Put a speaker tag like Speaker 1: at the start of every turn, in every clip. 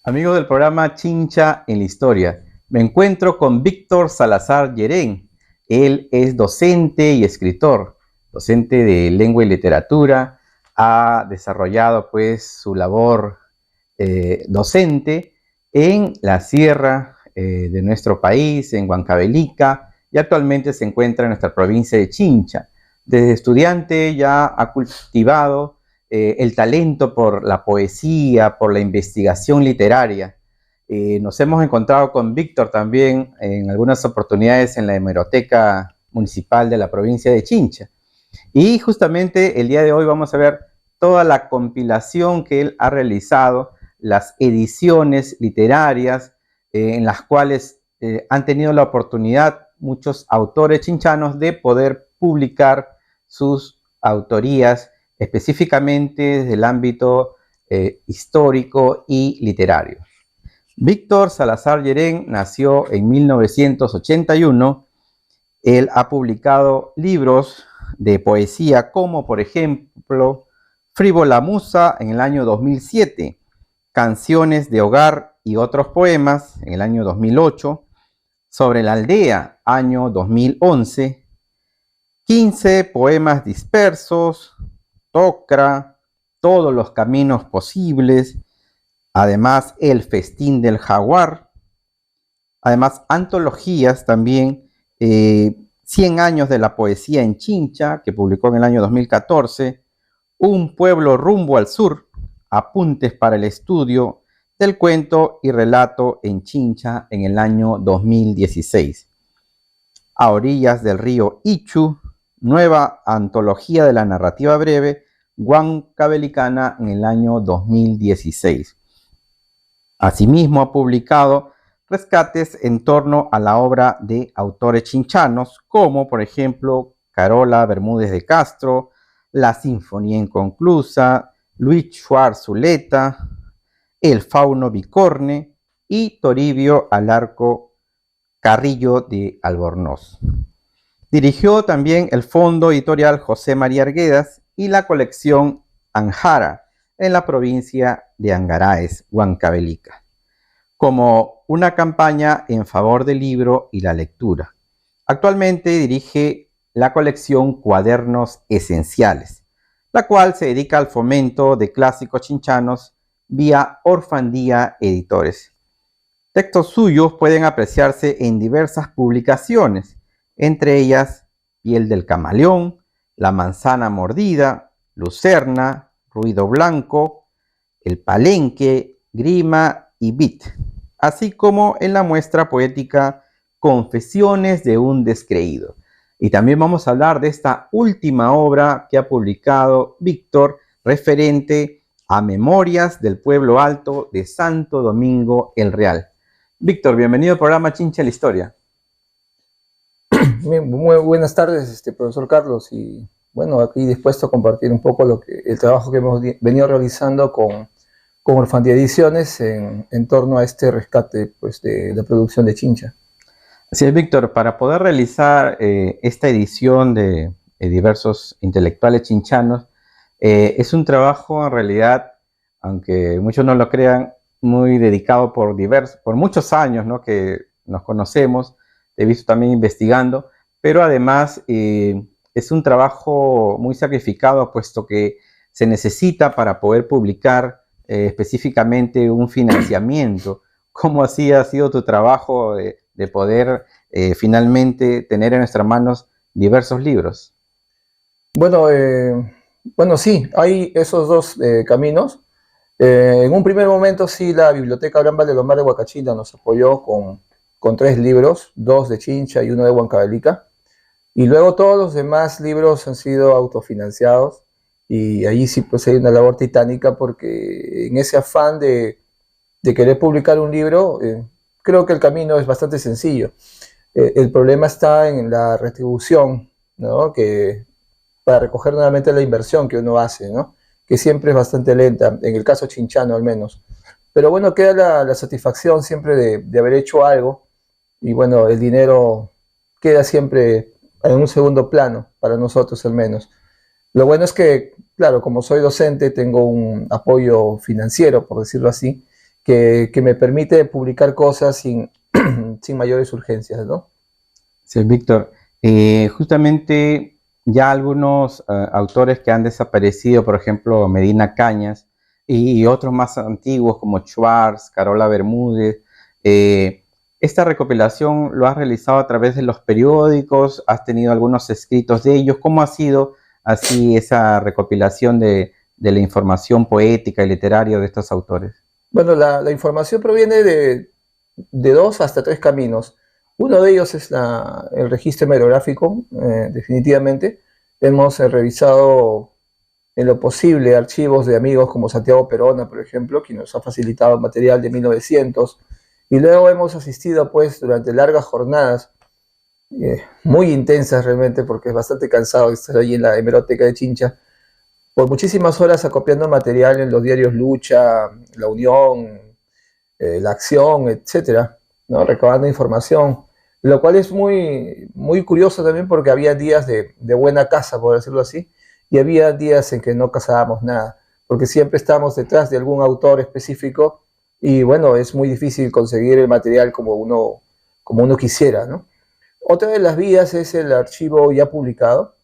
Speaker 1: Amigos del programa Chincha en la Historia, me encuentro con Víctor Salazar Yerén. Él es docente y escritor, docente de lengua y literatura. Ha desarrollado pues su labor docente en la sierra de nuestro país, en Huancavelica, y actualmente se encuentra en nuestra provincia de Chincha. Desde estudiante ya ha cultivado el talento por la poesía, por la investigación literaria. Nos hemos encontrado con Víctor también en algunas oportunidades en la hemeroteca municipal de la provincia de Chincha. Y justamente el día de hoy vamos a ver toda la compilación que él ha realizado, las ediciones literarias en las cuales han tenido la oportunidad muchos autores chinchanos de poder publicar sus autorías específicamente desde el ámbito histórico y literario. Víctor Salazar Yerén nació en 1981. Él ha publicado libros de poesía como, por ejemplo, Frívola Musa en el año 2007, Canciones de Hogar y otros poemas en el año 2008, Sobre la Aldea, año 2011, 15 poemas dispersos, Tocra, Todos los Caminos Posibles, además El Festín del Jaguar, además antologías también, 100 años de la poesía en Chincha, que publicó en el año 2014, Un pueblo rumbo al sur, apuntes para el estudio del cuento y relato en Chincha en el año 2016. A orillas del río Ichu, nueva antología de la narrativa breve, Huancavelicana en el año 2016. Asimismo ha publicado rescates en torno a la obra de autores chinchanos, como por ejemplo Carola Bermúdez de Castro, La Sinfonía Inconclusa, Luis Schwartz Zuleta, El Fauno Bicorne y Toribio Alarco Carrillo de Albornoz. Dirigió también el Fondo Editorial José María Arguedas y la colección Anjara en la provincia de Angaraes, Huancavelica, como una campaña en favor del libro y la lectura. Actualmente dirige la colección Cuadernos Esenciales, la cual se dedica al fomento de clásicos chinchanos vía Orfandía Editores. Textos suyos pueden apreciarse en diversas publicaciones, entre ellas Piel del Camaleón, La Manzana Mordida, Lucerna, Ruido Blanco, El Palenque, Grima y Bit, así como en la muestra poética Confesiones de un Descreído. Y también vamos a hablar de esta última obra que ha publicado Víctor, referente a Memorias del Pueblo Alto de Santo Domingo el Real. Víctor, bienvenido al programa Chincha la Historia.
Speaker 2: Muy buenas tardes, profesor Carlos, y bueno, aquí dispuesto a compartir un poco el trabajo que hemos venido realizando con Orfandía Ediciones en torno a este rescate pues, de la producción de Chincha.
Speaker 1: Así es, Víctor, para poder realizar esta edición de diversos intelectuales chinchanos, es un trabajo en realidad, aunque muchos no lo crean, muy dedicado por muchos años, ¿no?, que nos conocemos, he visto también investigando, pero además es un trabajo muy sacrificado, puesto que se necesita para poder publicar específicamente un financiamiento. ¿Cómo así ha sido tu trabajo de poder finalmente tener en nuestras manos diversos libros?
Speaker 2: Bueno, sí, hay esos dos caminos. En un primer momento sí, la Biblioteca Abraham Valdemar de Huacachina nos apoyó con 3 libros, 2 de Chincha y 1 de Huancavelica. Y luego todos los demás libros han sido autofinanciados, y allí sí pues hay una labor titánica, porque en ese afán de querer publicar un libro, creo que el camino es bastante sencillo. El problema está en la retribución, ¿no?, que para recoger nuevamente la inversión que uno hace, ¿no?, que siempre es bastante lenta, en el caso chinchano al menos. Pero bueno, queda la satisfacción siempre de haber hecho algo, y bueno, el dinero queda siempre en un segundo plano, para nosotros al menos. Lo bueno es que, claro, como soy docente, tengo un apoyo financiero, por decirlo así, que me permite publicar cosas sin, sin mayores urgencias, ¿no?
Speaker 1: Sí, Víctor. Justamente ya algunos autores que han desaparecido, por ejemplo, Medina Cañas y otros más antiguos como Schwartz, Carola Bermúdez, eh, esta recopilación lo has realizado a través de los periódicos, has tenido algunos escritos de ellos. ¿Cómo ha sido así esa recopilación de la información poética y literaria de estos autores?
Speaker 2: Bueno, la información proviene de dos hasta tres caminos. Uno de ellos es el registro hemerográfico, definitivamente. Hemos revisado en lo posible archivos de amigos como Santiago Perona, por ejemplo, quien nos ha facilitado material de 1900. Y luego hemos asistido, pues, durante largas jornadas, muy intensas realmente, porque es bastante cansado estar allí en la hemeroteca de Chincha, por muchísimas horas acopiando material en los diarios Lucha, La Unión, La Acción, etcétera, ¿no? Recabando información, lo cual es muy, muy curioso también porque había días de buena caza, por decirlo así, y había días en que no cazábamos nada, porque siempre estábamos detrás de algún autor específico y bueno, es muy difícil conseguir el material como uno quisiera, ¿no? Otra de las vías es el archivo ya publicado.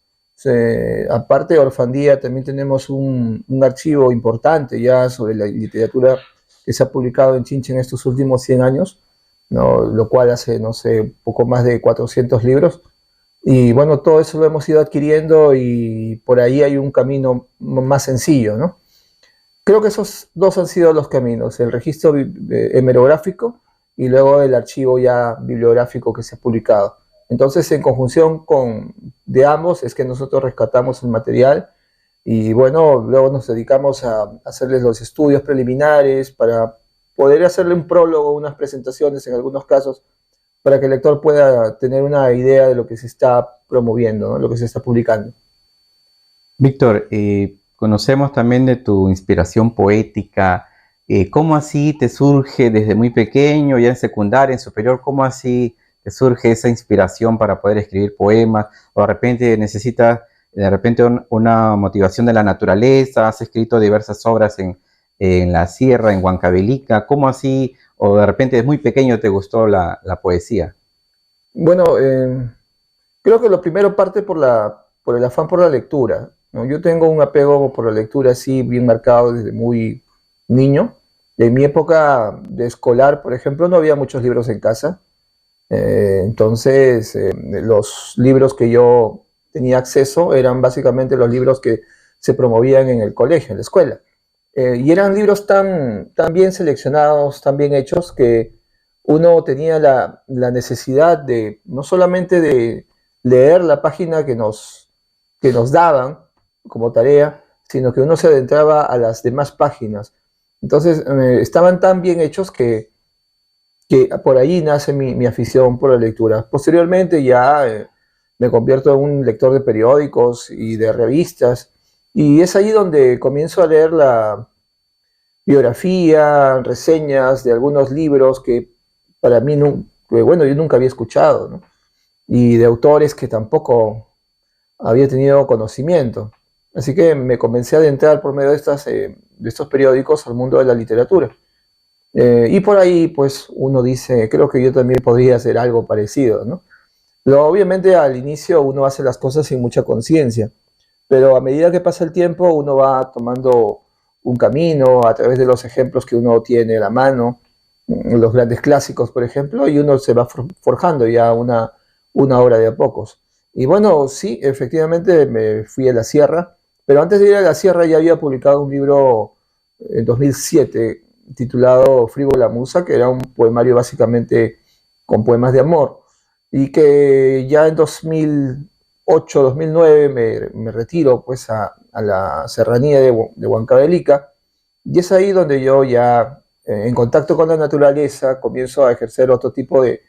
Speaker 2: Aparte de Orfandía, también tenemos un archivo importante ya sobre la literatura que se ha publicado en Chincha en estos últimos 100 años, ¿no? Lo cual hace, no sé, poco más de 400 libros. Y bueno, todo eso lo hemos ido adquiriendo y por ahí hay un camino más sencillo, ¿no? Creo que esos dos han sido los caminos, el registro hemerográfico y luego el archivo ya bibliográfico que se ha publicado. Entonces, en conjunción de ambos es que nosotros rescatamos el material y bueno, luego nos dedicamos a hacerles los estudios preliminares para poder hacerle un prólogo, unas presentaciones en algunos casos, para que el lector pueda tener una idea de lo que se está promoviendo, ¿no? Lo que se está publicando.
Speaker 1: Víctor, conocemos también de tu inspiración poética. ¿Cómo así te surge desde muy pequeño, ya en secundaria, en superior? ¿Cómo así te surge esa inspiración para poder escribir poemas? ¿O de repente necesitas una motivación de la naturaleza? ¿Has escrito diversas obras en la sierra, en Huancavelica? ¿Cómo así? ¿O de repente desde muy pequeño te gustó la poesía?
Speaker 2: Bueno, creo que lo primero parte por el afán por la lectura, ¿no? Yo tengo un apego por la lectura así bien marcado desde muy niño. En mi época de escolar, por ejemplo, no había muchos libros en casa. Entonces, los libros que yo tenía acceso eran básicamente los libros que se promovían en el colegio, en la escuela. Y eran libros tan bien seleccionados, tan bien hechos, que uno tenía la necesidad de no solamente de leer la página que nos daban como tarea, sino que uno se adentraba a las demás páginas. Entonces, estaban tan bien hechos que por ahí nace mi afición por la lectura. Posteriormente ya me convierto en un lector de periódicos y de revistas, y es ahí donde comienzo a leer la biografía, reseñas de algunos libros que para mí, que, bueno, yo nunca había escuchado, ¿no? Y de autores que tampoco había tenido conocimiento. Así que me comencé a adentrar por medio de estos periódicos al mundo de la literatura. Y por ahí, pues, uno dice, creo que yo también podría hacer algo parecido, ¿no? Pero obviamente al inicio uno hace las cosas sin mucha conciencia, pero a medida que pasa el tiempo uno va tomando un camino a través de los ejemplos que uno tiene a la mano, los grandes clásicos, por ejemplo, y uno se va forjando ya una obra de a pocos. Y bueno, sí, efectivamente me fui a la sierra, pero antes de ir a la sierra ya había publicado un libro en 2007 titulado Frívola Musa, que era un poemario básicamente con poemas de amor, y que ya en 2008, 2009 me retiro pues a la serranía de Huancavelica, y es ahí donde yo ya en contacto con la naturaleza comienzo a ejercer otro tipo de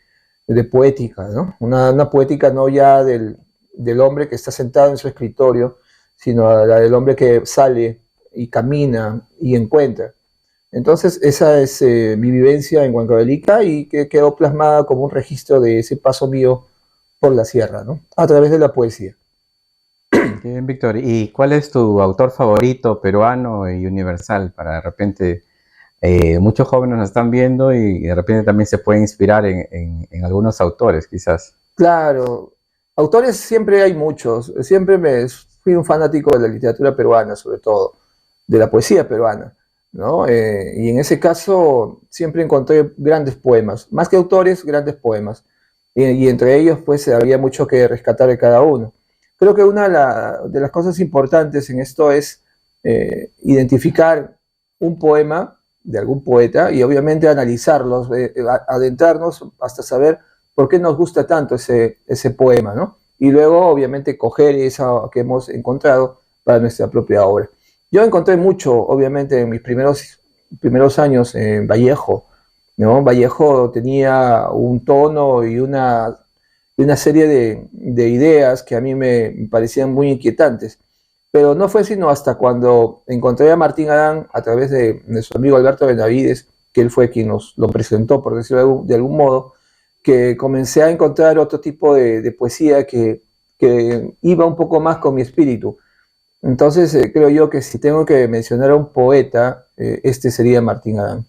Speaker 2: poética, ¿no? Una poética no ya del hombre que está sentado en su escritorio, sino la del hombre que sale y camina y encuentra. Entonces, esa es mi vivencia en Huancavelica y que quedó plasmada como un registro de ese paso mío por la sierra, ¿no? A través de la poesía.
Speaker 1: Qué bien, Víctor. ¿Y cuál es tu autor favorito peruano y universal para de repente Muchos jóvenes nos están viendo y de repente también se pueden inspirar en algunos autores, quizás.
Speaker 2: Claro, autores siempre hay muchos. Fui un fanático de la literatura peruana, sobre todo, de la poesía peruana, ¿no? Y en ese caso siempre encontré grandes poemas, más que autores, grandes poemas. Y entre ellos, pues, había mucho que rescatar de cada uno. Creo que de las cosas importantes en esto es identificar un poema de algún poeta y obviamente analizarlos, adentrarnos hasta saber por qué nos gusta tanto ese poema, ¿no? Y luego, obviamente, coger eso que hemos encontrado para nuestra propia obra. Yo encontré mucho, obviamente, en mis primeros años en Vallejo, ¿no? Vallejo tenía un tono y una serie de ideas que a mí me parecían muy inquietantes. Pero no fue sino hasta cuando encontré a Martín Adán a través de nuestro amigo Alberto Benavides, que él fue quien nos lo presentó, por decirlo de algún modo, que comencé a encontrar otro tipo de poesía que iba un poco más con mi espíritu. Entonces, creo yo que si tengo que mencionar a un poeta, este sería Martín Adán.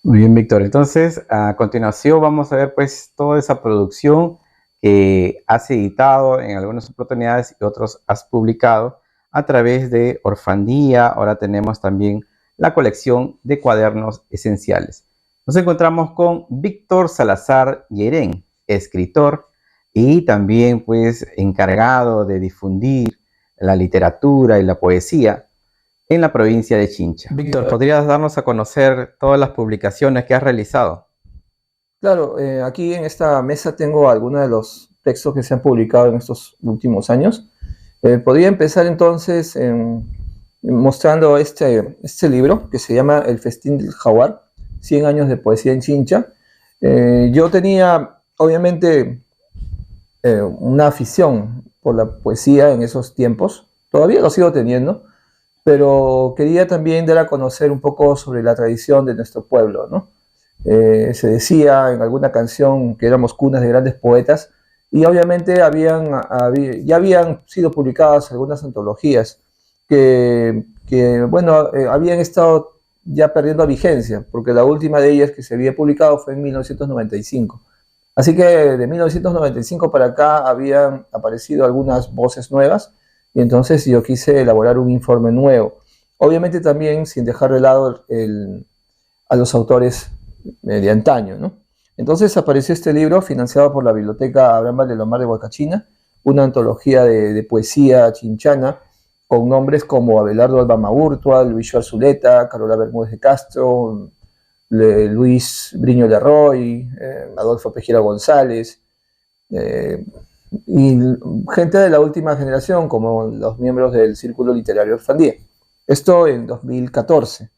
Speaker 1: Muy bien, Víctor. Entonces, a continuación vamos a ver pues toda esa producción que has editado en algunas oportunidades y otros has publicado a través de Orfandía. Ahora tenemos también la colección de cuadernos esenciales. Nos encontramos con Víctor Salazar Llerén, escritor y también pues encargado de difundir la literatura y la poesía en la provincia de Chincha. Víctor, ¿podrías darnos a conocer todas las publicaciones que has realizado?
Speaker 2: Claro, aquí en esta mesa tengo algunos de los textos que se han publicado en estos últimos años. Podría empezar entonces mostrando este libro que se llama El Festín del Jaguar, 100 años de poesía en Chincha. Yo tenía, obviamente, una afición por la poesía en esos tiempos, todavía lo sigo teniendo, pero quería también dar a conocer un poco sobre la tradición de nuestro pueblo, ¿no? Se decía en alguna canción que éramos cunas de grandes poetas y obviamente ya habían sido publicadas algunas antologías bueno, habían estado ya perdiendo vigencia, porque la última de ellas que se había publicado fue en 1995. Así que de 1995 para acá habían aparecido algunas voces nuevas y entonces yo quise elaborar un informe nuevo. Obviamente también sin dejar de lado a los autores de antaño, ¿no? Entonces apareció este libro financiado por la Biblioteca Abraham Valdemar de Huacachina, una antología de poesía chinchana con nombres como Abelardo Alba Maurtua, Luis Zuleta, Carola Bermúdez de Castro, Luis Briño Lerroy, Adolfo Pejira González, eh, y gente de la última generación, como los miembros del Círculo Literario Orfandía. Esto en 2014,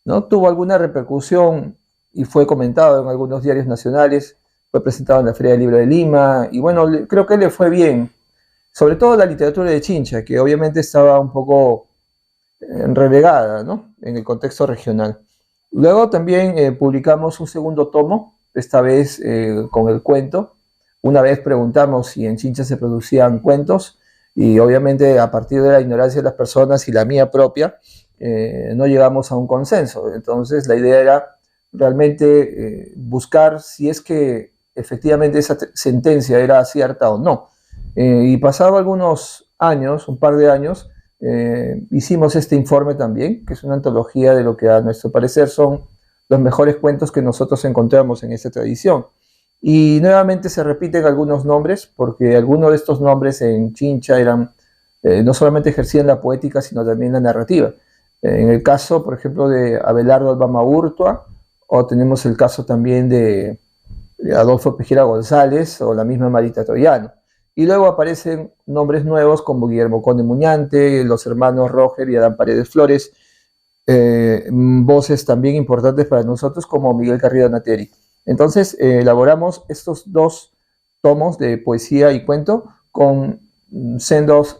Speaker 2: ¿no? Tuvo alguna repercusión y fue comentado en algunos diarios nacionales, fue presentado en la Feria del Libro de Lima, y bueno, creo que le fue bien, sobre todo la literatura de Chincha, que obviamente estaba un poco relegada, ¿no? En el contexto regional. Luego también publicamos un segundo tomo, esta vez con el cuento. Una vez preguntamos si en Chincha se producían cuentos y obviamente a partir de la ignorancia de las personas y la mía propia, no llegamos a un consenso. Entonces la idea era realmente buscar si es que efectivamente esa sentencia era cierta o no. Y pasado algunos años, un par de años, hicimos este informe también, que es una antología de lo que a nuestro parecer son los mejores cuentos que nosotros encontramos en esta tradición. Y nuevamente se repiten algunos nombres, porque algunos de estos nombres en Chincha no solamente ejercían la poética, sino también la narrativa. En el caso, por ejemplo, de Abelardo Alba Urtua, o tenemos el caso también de Adolfo Pejira González, o la misma Marita Troyano. Y luego aparecen nombres nuevos como Guillermo Conde Muñante, los hermanos Roger y Adán Paredes Flores, voces también importantes para nosotros como Miguel Carrillo Nateri. Entonces elaboramos estos dos tomos de poesía y cuento con sendos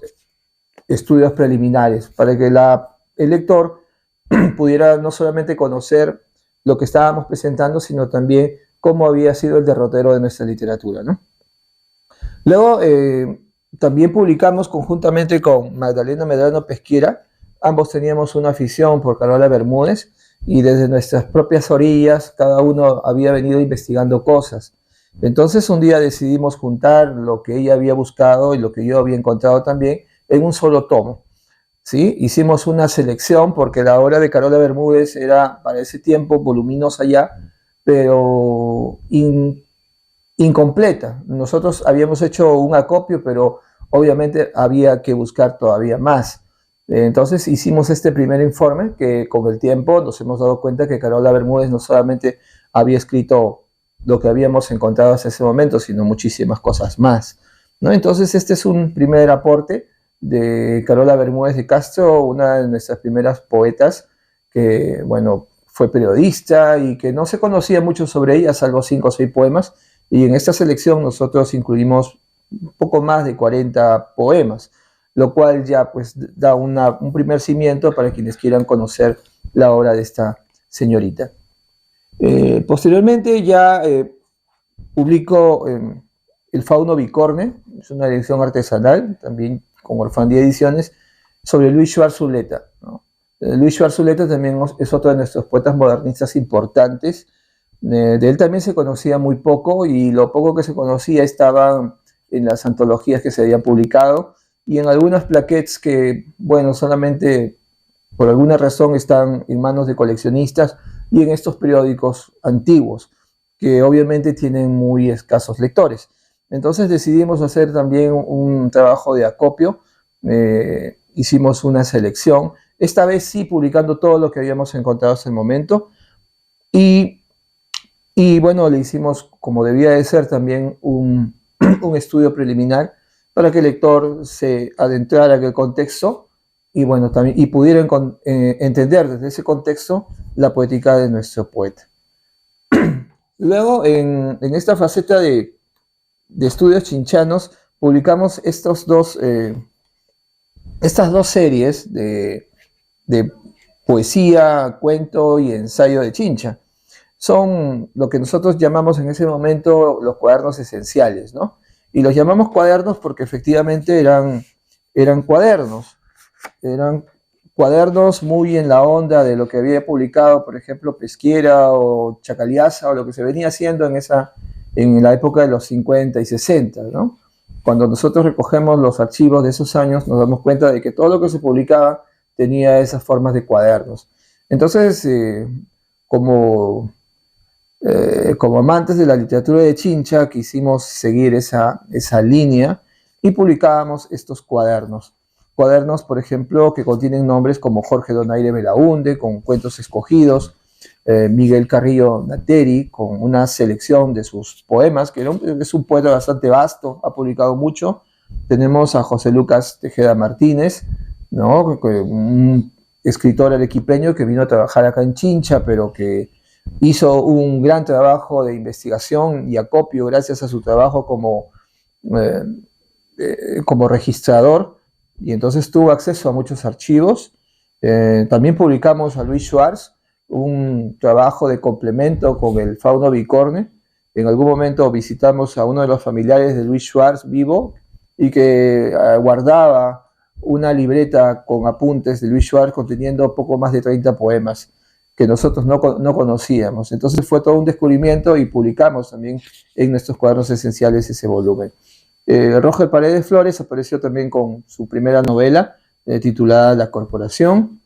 Speaker 2: estudios preliminares para que el lector pudiera no solamente conocer lo que estábamos presentando, sino también cómo había sido el derrotero de nuestra literatura, ¿no? Luego también publicamos conjuntamente con Magdalena Medrano Pesquera, ambos teníamos una afición por Carola Bermúdez, y desde nuestras propias orillas cada uno había venido investigando cosas. Entonces un día decidimos juntar lo que ella había buscado y lo que yo había encontrado también en un solo tomo. ¿Sí? Hicimos una selección porque la obra de Carola Bermúdez era para ese tiempo voluminosa ya, pero incompleta. Nosotros habíamos hecho un acopio, pero obviamente había que buscar todavía más. Entonces hicimos este primer informe que con el tiempo nos hemos dado cuenta que Carola Bermúdez no solamente había escrito lo que habíamos encontrado hasta ese momento, sino muchísimas cosas más, ¿no? Entonces este es un primer aporte de Carola Bermúdez de Castro, una de nuestras primeras poetas que, bueno, fue periodista y que no se conocía mucho sobre ella, salvo 5 o 6 poemas, y en esta selección nosotros incluimos un poco más de 40 poemas, lo cual ya pues da un primer cimiento para quienes quieran conocer la obra de esta señorita. Posteriormente ya publico El Fauno Bicorne, es una edición artesanal, también con Orfandía Ediciones, sobre Luis Schwartz Zuleta, ¿no? Luis Schwartz Zuleta también es otro de nuestros poetas modernistas importantes. De él también se conocía muy poco y lo poco que se conocía estaba en las antologías que se habían publicado y en algunas plaquettes que, bueno, solamente por alguna razón están en manos de coleccionistas y en estos periódicos antiguos, que obviamente tienen muy escasos lectores. Entonces decidimos hacer también un trabajo de acopio, hicimos una selección, esta vez sí publicando todo lo que habíamos encontrado hasta el momento, y, y bueno, le hicimos, como debía de ser, también un estudio preliminar para que el lector se adentrara en el contexto y, bueno, también, y pudiera entender desde ese contexto la poética de nuestro poeta. Luego, en esta faceta de estudios chinchanos, publicamos estas dos series de poesía, cuento y ensayo de Chincha. Son lo que nosotros llamamos en ese momento los cuadernos esenciales, ¿no? Y los llamamos cuadernos porque efectivamente eran cuadernos muy en la onda de lo que había publicado, por ejemplo, Pesquiera o Chacaliaza, o lo que se venía haciendo en la época de los 50 y 60, ¿no? Cuando nosotros recogemos los archivos de esos años, nos damos cuenta de que todo lo que se publicaba tenía esas formas de cuadernos. Entonces, como amantes de la literatura de Chincha, quisimos seguir esa línea y publicábamos estos cuadernos. Cuadernos, por ejemplo, que contienen nombres como Jorge Donaire Belaunde, con cuentos escogidos, Miguel Carrillo Nateri, con una selección de sus poemas, que es un poeta bastante vasto, ha publicado mucho. Tenemos a José Lucas Tejeda Martínez, ¿no? Un escritor arequipeño que vino a trabajar acá en Chincha, pero que hizo un gran trabajo de investigación y acopio gracias a su trabajo como registrador, y entonces tuvo acceso a muchos archivos. También publicamos a Luis Schwartz, un trabajo de complemento con el Fauno Bicorne. En algún momento visitamos a uno de los familiares de Luis Schwartz vivo y que guardaba una libreta con apuntes de Luis Schwartz conteniendo poco más de 30 poemas que nosotros no conocíamos. Entonces fue todo un descubrimiento y publicamos también en nuestros cuadernos esenciales ese volumen. Roger Paredes Flores apareció también con su primera novela titulada La Corporación,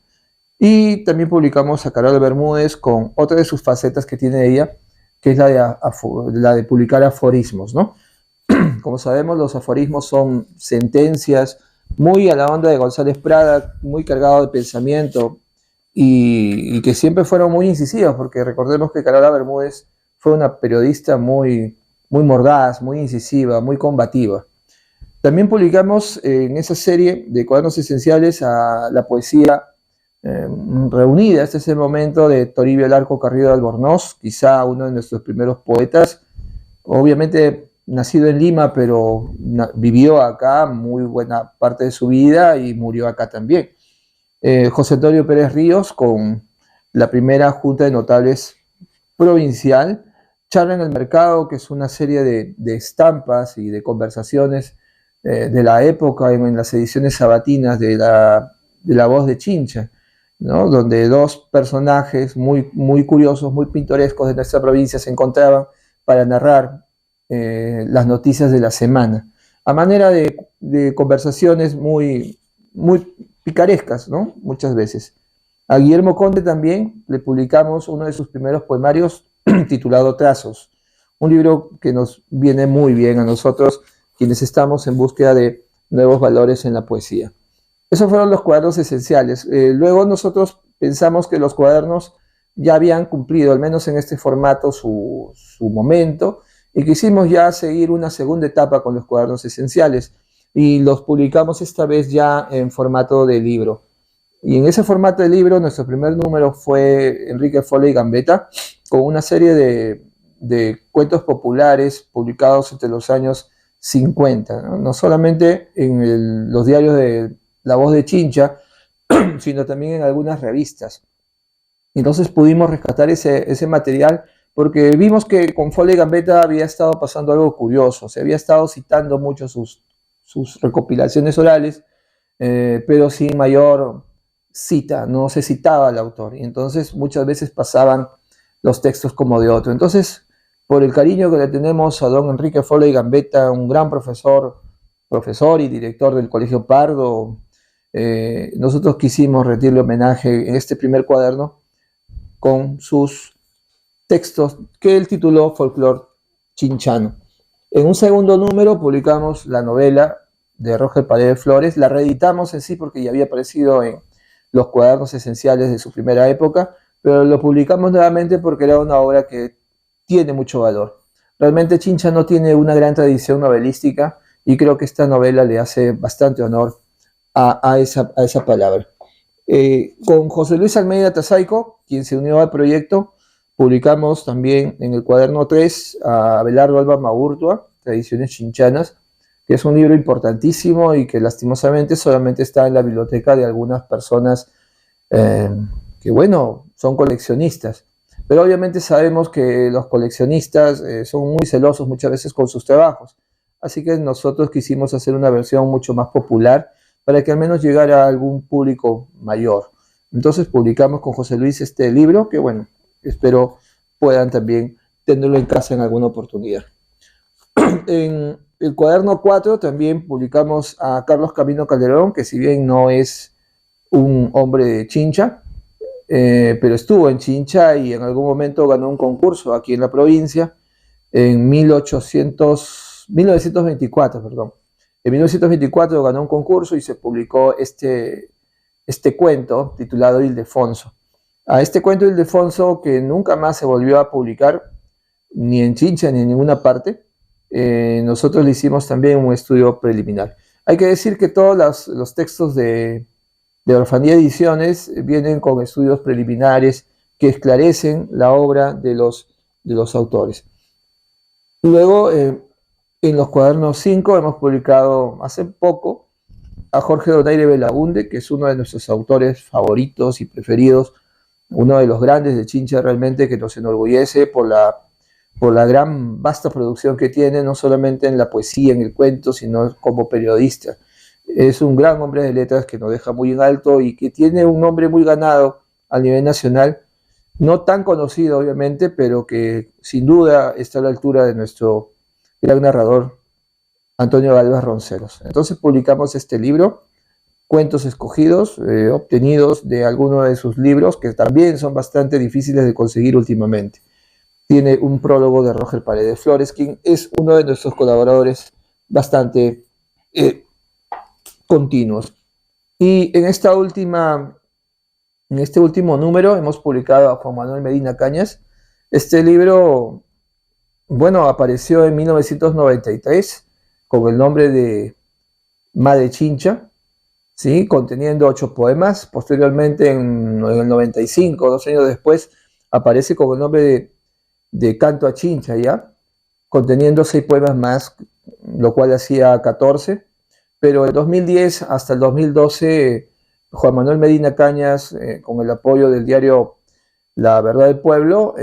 Speaker 2: y también publicamos a Carola Bermúdez con otra de sus facetas que tiene ella, que es la de publicar aforismos, ¿no? Como sabemos, los aforismos son sentencias muy a la onda de González Prada, muy cargado de pensamiento y que siempre fueron muy incisivas, porque recordemos que Carola Bermúdez fue una periodista muy mordaz, muy incisiva, muy combativa. También publicamos en esa serie de cuadernos esenciales a la poesía reunida. Este es el momento de Toribio Larco Carrillo de Albornoz, quizá uno de nuestros primeros poetas, obviamente nacido en Lima, pero vivió acá muy buena parte de su vida y murió acá también. José Antonio Pérez Ríos, con la primera Junta de Notables provincial, Charla en el Mercado, que es una serie de estampas y de conversaciones de la época en las ediciones sabatinas de la Voz de Chincha. ¿no? Donde dos personajes muy curiosos, muy pintorescos de nuestra provincia se encontraban para narrar las noticias de la semana, a manera de conversaciones muy picarescas, ¿no? Muchas veces. A Guillermo Conde también le publicamos uno de sus primeros poemarios titulado Trazos, un libro que nos viene muy bien a nosotros, quienes estamos en búsqueda de nuevos valores en la poesía. Esos fueron los cuadernos esenciales. Luego nosotros pensamos que los cuadernos ya habían cumplido, al menos en este formato, su momento, y quisimos ya seguir una segunda etapa con los cuadernos esenciales, y los publicamos esta vez ya en formato de libro. Y en ese formato de libro, nuestro primer número fue Enrique Foley Gambetta, con una serie de cuentos populares publicados entre los años 50, ¿no? No solamente en los diarios de La Voz de Chincha, sino también en algunas revistas. Entonces pudimos rescatar ese material porque vimos que con Foley Gambetta había estado pasando algo curioso, se había estado citando mucho sus recopilaciones orales, pero sin mayor cita, no se citaba al autor, y entonces muchas veces pasaban los textos como de otro. Entonces, por el cariño que le tenemos a don Enrique Foley Gambetta, un gran profesor y director del Colegio Pardo, nosotros quisimos rendirle homenaje en este primer cuaderno con sus textos que él tituló Folclor Chinchano. En un segundo número publicamos la novela de Roger Paredes Flores, la reeditamos en sí porque ya había aparecido en los cuadernos esenciales de su primera época, pero lo publicamos nuevamente porque era una obra que tiene mucho valor. Realmente Chincha no tiene una gran tradición novelística y creo que esta novela le hace bastante honor a esa palabra. Con José Luis Almeida Tazaico, quien se unió al proyecto, publicamos también en el cuaderno 3 a Abelardo Alba Maurtua, Tradiciones Chinchanas, que es un libro importantísimo y que lastimosamente solamente está en la biblioteca de algunas personas que, bueno, son coleccionistas. Pero obviamente sabemos que los coleccionistas son muy celosos muchas veces con sus trabajos. Así que nosotros quisimos hacer una versión mucho más popular para que al menos llegara a algún público mayor. Entonces publicamos con José Luis este libro que, bueno, espero puedan también tenerlo en casa en alguna oportunidad. En el cuaderno 4 también publicamos a Carlos Camino Calderón, que si bien no es un hombre de Chincha, pero estuvo en Chincha y en algún momento ganó un concurso aquí en la provincia en 1924, perdón. En 1924 ganó un concurso y se publicó este cuento titulado Ildefonso. A este cuento Ildefonso, que nunca más se volvió a publicar, ni en Chincha ni en ninguna parte, nosotros le hicimos también un estudio preliminar. Hay que decir que todos los textos de Orfanía Ediciones vienen con estudios preliminares que esclarecen la obra de los autores. Luego, en los cuadernos 5 hemos publicado hace poco a Jorge Donaire Belaunde, que es uno de nuestros autores favoritos y preferidos, uno de los grandes de Chincha realmente, que nos enorgullece por la gran, vasta producción que tiene, no solamente en la poesía, en el cuento, sino como periodista. Es un gran hombre de letras que nos deja muy en alto y que tiene un nombre muy ganado a nivel nacional, no tan conocido obviamente, pero que sin duda está a la altura de nuestro gran narrador Antonio Galvez Ronceros. Entonces publicamos este libro, Cuentos Escogidos, obtenidos de algunos de sus libros, que también son bastante difíciles de conseguir últimamente. Tiene un prólogo de Roger Paredes Flores, quien es uno de nuestros colaboradores bastante continuos. Y en este último número hemos publicado a Juan Manuel Medina Cañas. Este libro, bueno, apareció en 1993 con el nombre de Madre Chincha, ¿sí? Conteniendo 8 poemas. Posteriormente, en el 95, 2 años después, aparece con el nombre de Canto a Chincha, ¿ya? Conteniendo 6 poemas más, lo cual hacía 14. Pero en 2010 hasta el 2012, Juan Manuel Medina Cañas, con el apoyo del diario La Verdad del Pueblo,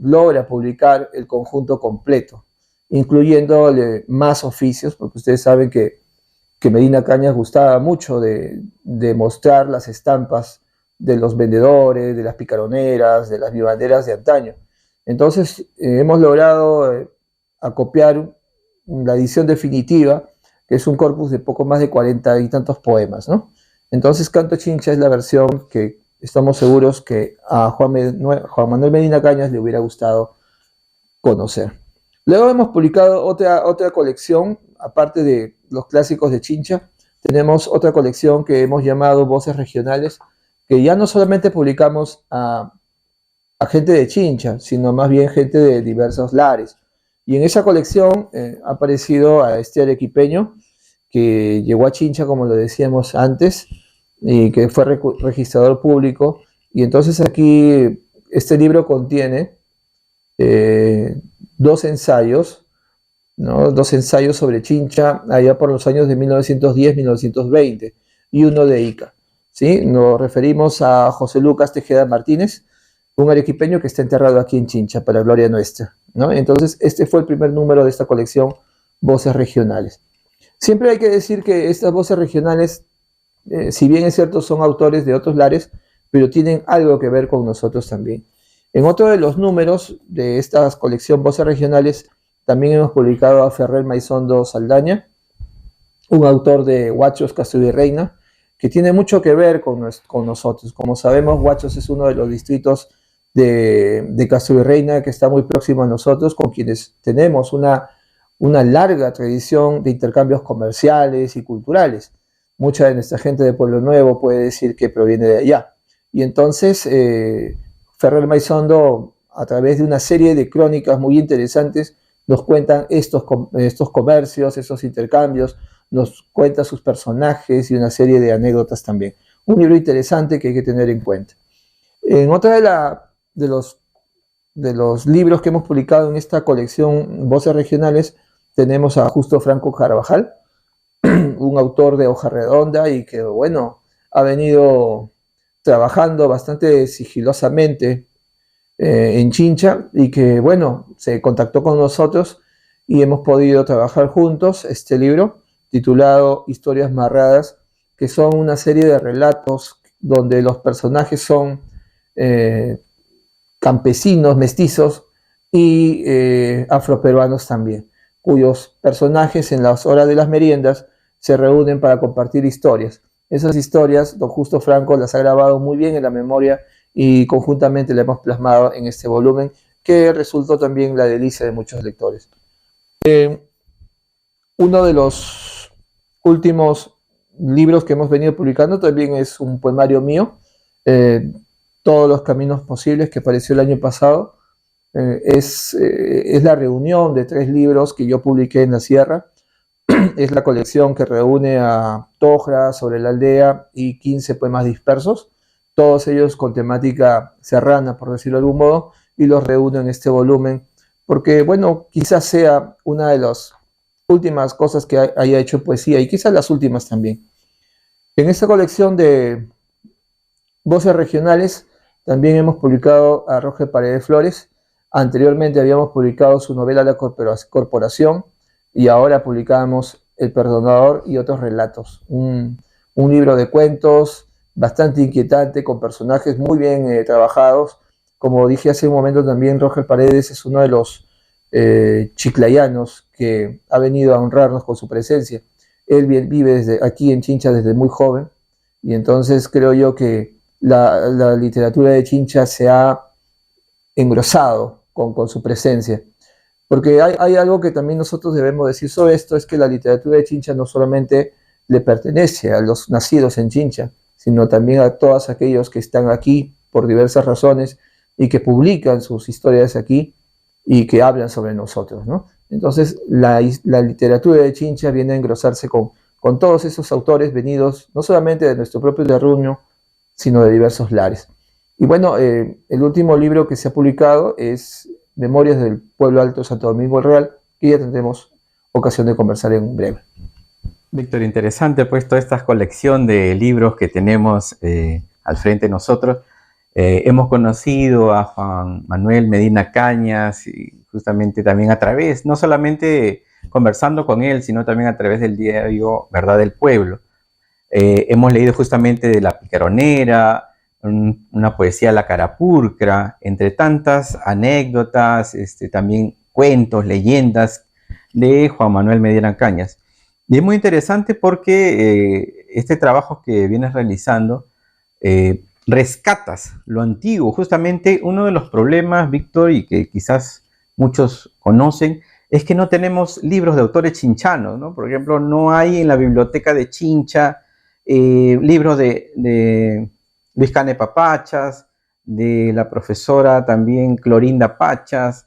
Speaker 2: logra publicar el conjunto completo, incluyendo más oficios, porque ustedes saben que Medina Cañas gustaba mucho de mostrar las estampas de los vendedores, de las picaroneras, de las vivanderas de antaño. Entonces, hemos logrado acopiar la edición definitiva, que es un corpus de poco más de 40 y tantos poemas, ¿no? Entonces, Canto Chincha es la versión que estamos seguros que a Juan Manuel Medina Cañas le hubiera gustado conocer. Luego hemos publicado otra colección, aparte de los clásicos de Chincha, tenemos otra colección que hemos llamado Voces Regionales, que ya no solamente publicamos a gente de Chincha, sino más bien gente de diversos lares. Y en esa colección ha aparecido a este arequipeño que llegó a Chincha, como lo decíamos antes, y que fue registrador público. Y entonces aquí este libro contiene dos ensayos, ¿no? Dos ensayos sobre Chincha allá por los años de 1910-1920 y uno de Ica. ¿Sí? Nos referimos a José Lucas Tejeda Martínez, un arequipeño que está enterrado aquí en Chincha, para gloria nuestra, ¿no? Entonces, este fue el primer número de esta colección, Voces Regionales. Siempre hay que decir que estas voces regionales, si bien es cierto, son autores de otros lares, pero tienen algo que ver con nosotros también. En otro de los números de esta colección Voces Regionales, también hemos publicado a Ferrer Maizondo Saldaña, un autor de Huachos, Castro y Reina, que tiene mucho que ver con nosotros. Como sabemos, Huachos es uno de los distritos de Castro y Reina que está muy próximo a nosotros, con quienes tenemos una larga tradición de intercambios comerciales y culturales. Mucha de nuestra gente de Pueblo Nuevo puede decir que proviene de allá. Y entonces, Ferrer Maizondo, a través de una serie de crónicas muy interesantes, nos cuentan estos comercios, estos intercambios, nos cuenta sus personajes y una serie de anécdotas también. Un libro interesante que hay que tener en cuenta. En otra de los libros que hemos publicado en esta colección Voces Regionales, tenemos a Justo Franco Carvajal, un autor de hoja redonda y que, bueno, ha venido trabajando bastante sigilosamente en Chincha y que, bueno, se contactó con nosotros y hemos podido trabajar juntos este libro titulado Historias Marradas, que son una serie de relatos donde los personajes son campesinos, mestizos y afroperuanos también, cuyos personajes en las horas de las meriendas se reúnen para compartir historias. Esas historias, don Justo Franco las ha grabado muy bien en la memoria y conjuntamente la hemos plasmado en este volumen, que resultó también la delicia de muchos lectores. Uno de los últimos libros que hemos venido publicando también es un poemario mío, Todos los Caminos Posibles, que apareció el año pasado. Es la reunión de 3 libros que yo publiqué en la Sierra. Es la colección que reúne a Tojra, Sobre la Aldea y 15 poemas dispersos, todos ellos con temática serrana, por decirlo de algún modo, y los reúno en este volumen, porque, bueno, quizás sea una de las últimas cosas que haya hecho poesía, y quizás las últimas también. En esta colección de Voces Regionales también hemos publicado a Roger Paredes Flores. Anteriormente habíamos publicado su novela La Corporación, y ahora publicamos El Perdonador y otros relatos. Un libro de cuentos bastante inquietante, con personajes muy bien trabajados. Como dije hace un momento también, Roger Paredes es uno de los chiclayanos que ha venido a honrarnos con su presencia. Él vive aquí en Chincha desde muy joven, y entonces creo yo que la literatura de Chincha se ha engrosado con su presencia. Porque hay algo que también nosotros debemos decir sobre esto, es que la literatura de Chincha no solamente le pertenece a los nacidos en Chincha, sino también a todos aquellos que están aquí por diversas razones y que publican sus historias aquí y que hablan sobre nosotros, ¿no? Entonces, la literatura de Chincha viene a engrosarse con todos esos autores venidos no solamente de nuestro propio terruño, sino de diversos lares. Y bueno, el último libro que se ha publicado es Memorias del Pueblo Alto de Santo Domingo el Real, que ya tendremos ocasión de conversar en breve.
Speaker 1: Víctor, interesante pues toda esta colección de libros que tenemos al frente de nosotros. Hemos conocido a Juan Manuel Medina Cañas y justamente también a través, no solamente conversando con él, sino también a través del diario Verdad del Pueblo. Hemos leído justamente de La Picaronera, una poesía La Carapulcra, entre tantas anécdotas, también cuentos, leyendas de Juan Manuel Medina Cañas. Y es muy interesante porque este trabajo que vienes realizando, rescatas lo antiguo. Justamente uno de los problemas, Víctor, y que quizás muchos conocen, es que no tenemos libros de autores chinchanos, ¿no? Por ejemplo, no hay en la biblioteca de Chincha libros de Luis Cane Papachas, de la profesora también Clorinda Pachas,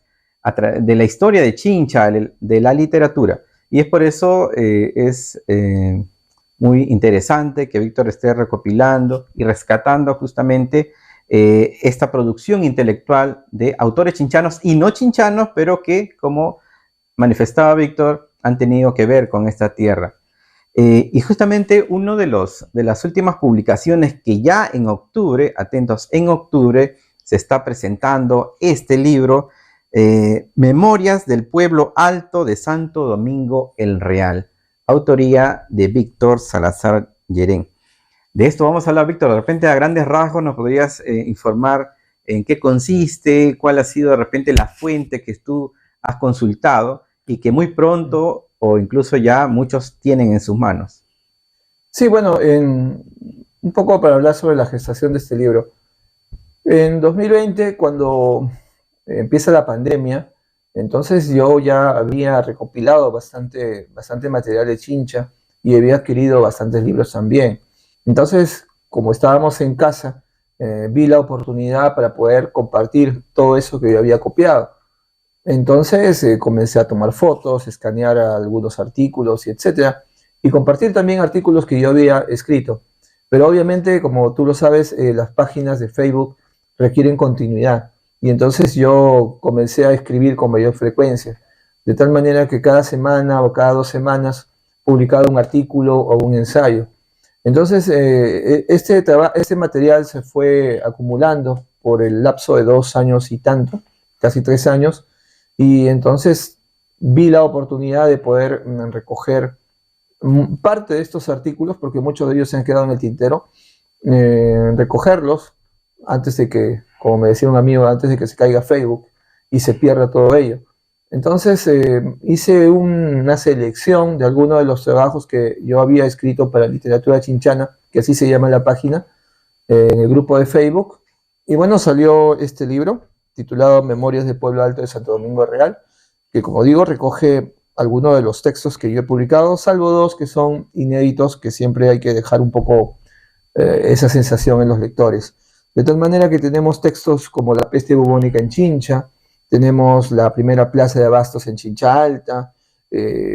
Speaker 1: de la historia de Chincha, de la literatura. Y es por eso muy interesante que Víctor esté recopilando y rescatando justamente esta producción intelectual de autores chinchanos y no chinchanos, pero que, como manifestaba Víctor, han tenido que ver con esta tierra. Y justamente uno de las últimas publicaciones que ya en octubre, atentos, en octubre se está presentando este libro, Memorias del Pueblo Alto de Santo Domingo el Real, autoría de Víctor Salazar Llerén. De esto vamos a hablar, Víctor. De repente, a grandes rasgos, nos podrías informar en qué consiste, cuál ha sido de repente la fuente que tú has consultado y que muy pronto o incluso ya muchos tienen en sus manos.
Speaker 2: Sí, bueno, un poco para hablar sobre la gestación de este libro. En 2020, cuando empieza la pandemia, entonces yo ya había recopilado bastante material de Chincha y había adquirido bastantes libros también. Entonces, como estábamos en casa, vi la oportunidad para poder compartir todo eso que yo había copiado. Entonces comencé a tomar fotos, escanear algunos artículos y etcétera, y compartir también artículos que yo había escrito. Pero obviamente, como tú lo sabes, las páginas de Facebook requieren continuidad. Y entonces yo comencé a escribir con mayor frecuencia, de tal manera que cada semana o cada 2 semanas publicaba un artículo o un ensayo. Entonces, este material se fue acumulando por el lapso de 2 años y tanto, casi 3 años, y entonces vi la oportunidad de poder recoger parte de estos artículos, porque muchos de ellos se han quedado en el tintero, recogerlos antes de que, como me decía un amigo, antes de que se caiga Facebook y se pierda todo ello. Entonces hice una selección de algunos de los trabajos que yo había escrito para literatura chinchana, que así se llama la página, en el grupo de Facebook. Y bueno, salió este libro titulado Memorias del Pueblo Alto de Santo Domingo Real, que como digo, recoge algunos de los textos que yo he publicado, salvo dos que son inéditos, que siempre hay que dejar un poco esa sensación en los lectores. De tal manera que tenemos textos como La peste bubónica en Chincha, tenemos la primera plaza de abastos en Chincha Alta,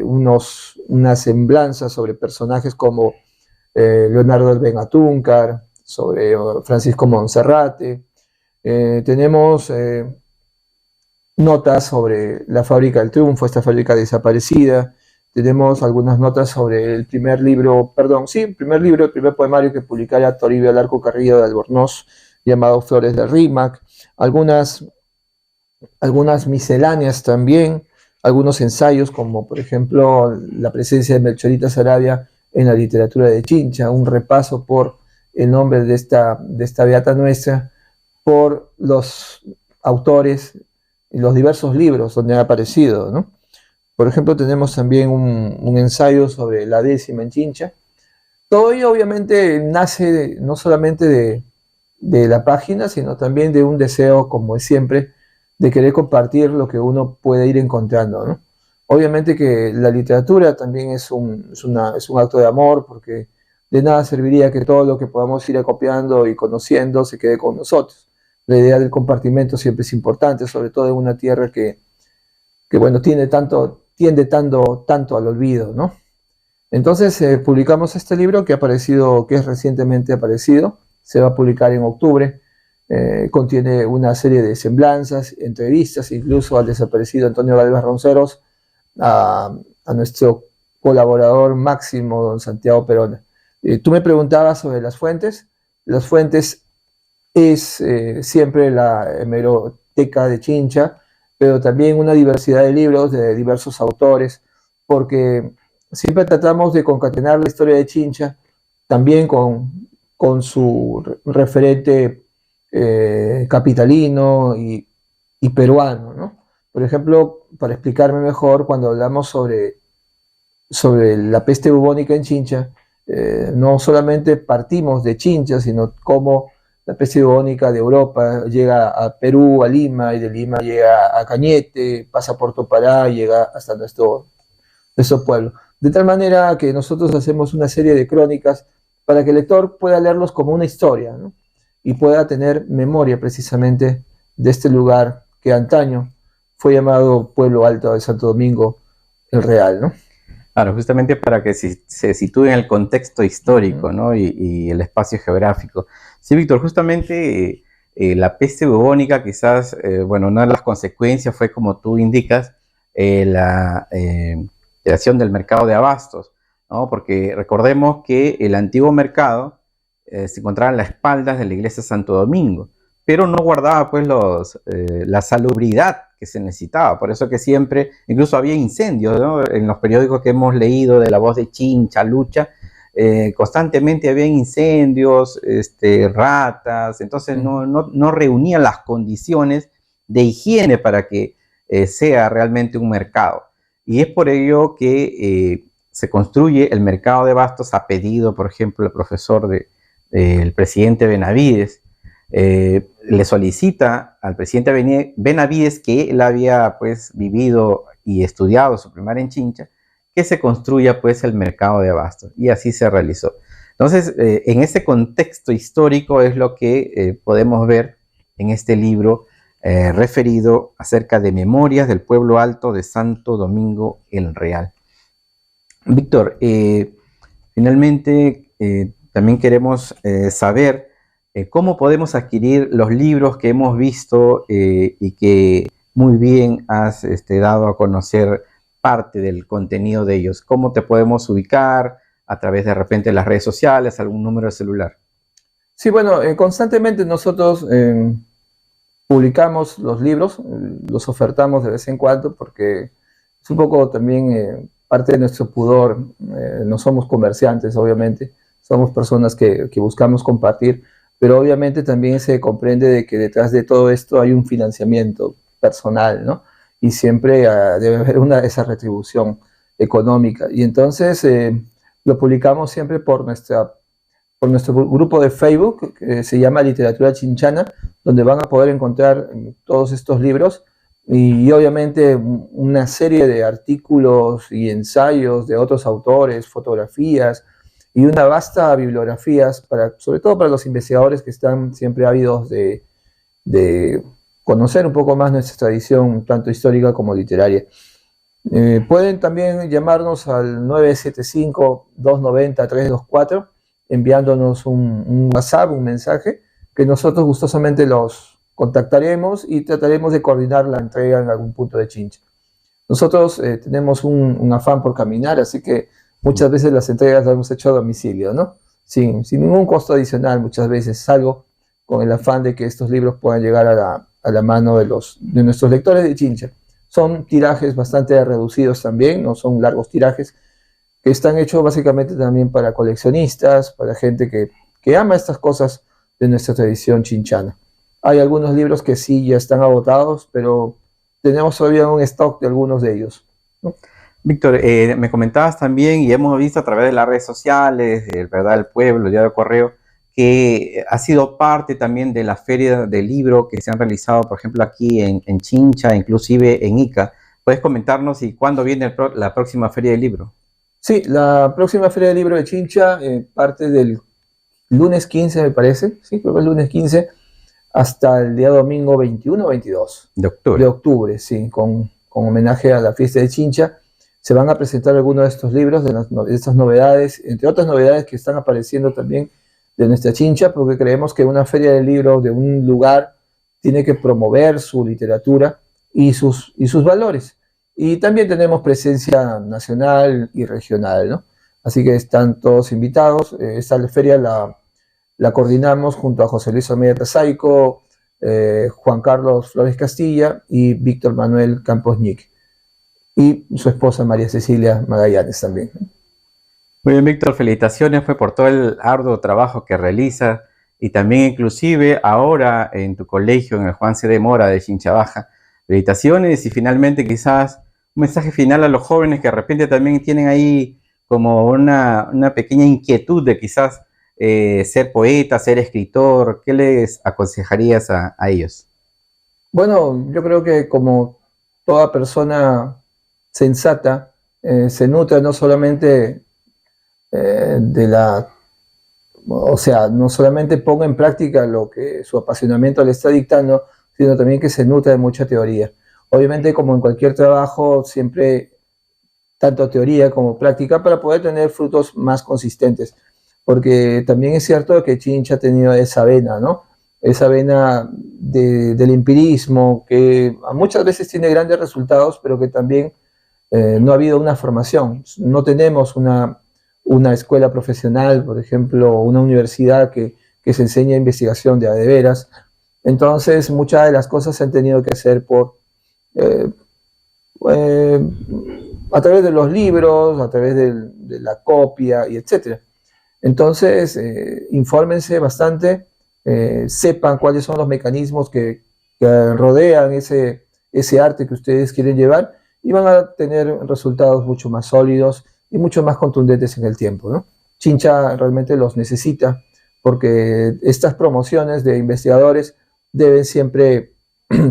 Speaker 2: unas semblanzas sobre personajes como Leonardo del Benatúncar, sobre Francisco Monserrate, tenemos notas sobre la fábrica del Triunfo, esta fábrica desaparecida, tenemos algunas notas sobre el primer libro, el primer poemario que publicara Toribio Alarco Carrillo de Albornoz, llamado Flores de Rímac, algunas misceláneas también, algunos ensayos como por ejemplo la presencia de Melchorita Saravia en la literatura de Chincha, un repaso por el nombre de esta beata nuestra, por los autores y los diversos libros donde ha aparecido, ¿no? Por ejemplo, tenemos también un ensayo sobre la décima en Chincha. Todo ello obviamente nace no solamente de la página, sino también de un deseo, como es siempre, de querer compartir lo que uno puede ir encontrando, ¿no? Obviamente que la literatura también es un acto de amor, porque de nada serviría que todo lo que podamos ir acopiando y conociendo se quede con nosotros. La idea del compartimento siempre es importante, sobre todo en una tierra que bueno, tiende tanto al olvido, ¿no? Entonces publicamos este libro que es recientemente aparecido, se va a publicar en octubre, contiene una serie de semblanzas, entrevistas, incluso al desaparecido Antonio Galvez Ronceros, a nuestro colaborador máximo, don Santiago Perona. Tú me preguntabas sobre las fuentes. Las fuentes es siempre la hemeroteca de Chincha, pero también una diversidad de libros de diversos autores, porque siempre tratamos de concatenar la historia de Chincha también con con su referente capitalino y peruano, ¿no? Por ejemplo, para explicarme mejor, cuando hablamos sobre la peste bubónica en Chincha, no solamente partimos de Chincha, sino cómo la peste bubónica de Europa llega a Perú, a Lima, y de Lima llega a Cañete, pasa por Topará, llega hasta nuestro pueblo. De tal manera que nosotros hacemos una serie de crónicas para que el lector pueda leerlos como una historia, ¿no? Y pueda tener memoria precisamente de este lugar que antaño fue llamado Pueblo Alto de Santo Domingo el Real, ¿no?
Speaker 1: Claro, justamente para que se sitúe en el contexto histórico, ¿no? Y el espacio geográfico. Sí, Víctor, justamente la peste bubónica, quizás, bueno, una de las consecuencias fue, como tú indicas, la creación del mercado de abastos, ¿no? Porque recordemos que el antiguo mercado se encontraba en las espaldas de la iglesia de Santo Domingo, pero no guardaba pues la salubridad que se necesitaba. Por eso que siempre, incluso había incendios, ¿no? En los periódicos que hemos leído de La Voz de Chincha, Lucha, constantemente había incendios, ratas, entonces no reunían las condiciones de higiene para que sea realmente un mercado. Y es por ello que se construye el mercado de abastos a pedido, por ejemplo, el profesor del presidente Benavides, le solicita al presidente Benavides, que él había pues vivido y estudiado su primaria en Chincha, que se construya pues el mercado de abastos, y así se realizó. Entonces, en ese contexto histórico es lo que podemos ver en este libro referido acerca de Memorias del Pueblo Alto de Santo Domingo el Real. Víctor, finalmente también queremos saber cómo podemos adquirir los libros que hemos visto y que muy bien has dado a conocer parte del contenido de ellos. ¿Cómo te podemos ubicar? A través de repente las redes sociales, algún número de celular.
Speaker 2: Sí, bueno, constantemente nosotros publicamos los libros, los ofertamos de vez en cuando porque es un poco también parte de nuestro pudor. No somos comerciantes, obviamente, somos personas que buscamos compartir, pero obviamente también se comprende de que detrás de todo esto hay un financiamiento personal, ¿no? Y siempre debe haber esa retribución económica. Y entonces lo publicamos siempre por nuestro grupo de Facebook, que se llama Literatura Chinchana, donde van a poder encontrar todos estos libros y obviamente una serie de artículos y ensayos de otros autores, fotografías y una vasta bibliografía, sobre todo para los investigadores que están siempre ávidos de conocer un poco más nuestra tradición, tanto histórica como literaria. Pueden también llamarnos al 975-290-324, enviándonos un WhatsApp, un mensaje, que nosotros gustosamente los contactaremos y trataremos de coordinar la entrega en algún punto de Chincha. Nosotros tenemos un afán por caminar, así que muchas veces las entregas las hemos hecho a domicilio, ¿no? Sin ningún costo adicional, muchas veces salgo con el afán de que estos libros puedan llegar a la mano de nuestros lectores de Chincha. Son tirajes bastante reducidos también, no son largos tirajes, que están hechos básicamente también para coleccionistas, para gente que ama estas cosas de nuestra tradición chinchana. Hay algunos libros que sí ya están agotados, pero tenemos todavía un stock de algunos de ellos, ¿no?
Speaker 1: Víctor, me comentabas también, y hemos visto a través de las redes sociales, ¿verdad? El Pueblo, el Diario Correo, que ha sido parte también de la feria del libro que se han realizado, por ejemplo, aquí en Chincha, inclusive en Ica. ¿Puedes comentarnos y cuándo viene la próxima feria del libro?
Speaker 2: Sí, la próxima feria del libro de Chincha parte del lunes 15, me parece, sí, creo que el lunes 15, hasta el día domingo 21 o 22
Speaker 1: De octubre.
Speaker 2: De octubre, sí, con homenaje a la fiesta de Chincha. Se van a presentar algunos de estos libros, de estas novedades, entre otras novedades que están apareciendo también de nuestra Chincha, porque creemos que una feria del libro de un lugar tiene que promover su literatura y sus valores. Y también tenemos presencia nacional y regional, ¿no? Así que están todos invitados. Esta feria la coordinamos junto a José Luis Almeida Tasaico, Juan Carlos Flores Castilla y Víctor Manuel Campos Ñic. Y su esposa María Cecilia Magallanes también.
Speaker 1: Muy bien, Víctor, felicitaciones por todo el arduo trabajo que realizas y también inclusive ahora en tu colegio, en el Juan C. de Mora de Chinchabaja. Felicitaciones y finalmente quizás un mensaje final a los jóvenes que de repente también tienen ahí como una pequeña inquietud de quizás ser poeta, ser escritor. ¿Qué les aconsejarías a ellos?
Speaker 2: Bueno, yo creo que como toda persona sensata, se nutre no solamente de la, o sea, no solamente ponga en práctica lo que su apasionamiento le está dictando, sino también que se nutra de mucha teoría. Obviamente, como en cualquier trabajo, siempre tanto teoría como práctica para poder tener frutos más consistentes. Porque también es cierto que Chincha ha tenido esa vena, ¿no? Esa vena del empirismo, que muchas veces tiene grandes resultados, pero que también no ha habido una formación. No tenemos una escuela profesional, por ejemplo, una universidad que se enseña investigación de a de veras. Entonces, muchas de las cosas se han tenido que hacer eh, eh, a través de los libros, a través de la copia y etcétera. Entonces, infórmense bastante, sepan cuáles son los mecanismos que rodean ese arte que ustedes quieren llevar y van a tener resultados mucho más sólidos y mucho más contundentes en el tiempo, ¿no? Chincha realmente los necesita porque estas promociones de investigadores deben siempre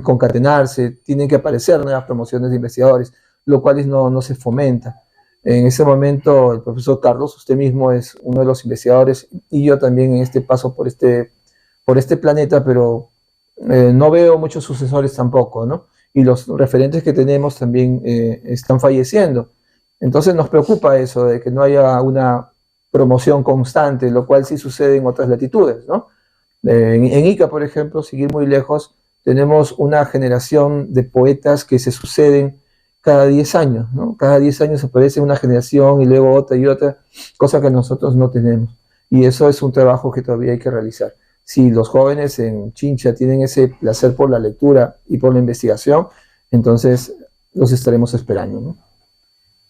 Speaker 2: concatenarse, tienen que aparecer nuevas promociones de investigadores, lo cual no se fomenta. En ese momento, el profesor Carlos, usted mismo es uno de los investigadores y yo también en este paso por este planeta, pero no veo muchos sucesores tampoco, ¿no? Y los referentes que tenemos también están falleciendo. Entonces nos preocupa eso de que no haya una promoción constante, lo cual sí sucede en otras latitudes, ¿no? En Ica, por ejemplo, seguir muy lejos, tenemos una generación de poetas que se suceden cada 10 años, ¿no? Cada 10 años aparece una generación y luego otra y otra, cosa que nosotros no tenemos. Y eso es un trabajo que todavía hay que realizar. Si los jóvenes en Chincha tienen ese placer por la lectura y por la investigación, entonces los estaremos esperando, ¿no?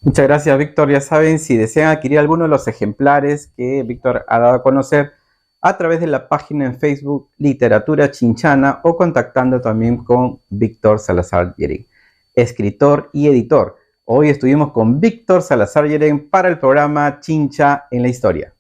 Speaker 1: Muchas gracias, Víctor. Ya saben, si desean adquirir alguno de los ejemplares que Víctor ha dado a conocer a través de la página en Facebook Literatura Chinchana o contactando también con Víctor Salazar Yerén, escritor y editor. Hoy estuvimos con Víctor Salazar Yerén para el programa Chincha en la Historia.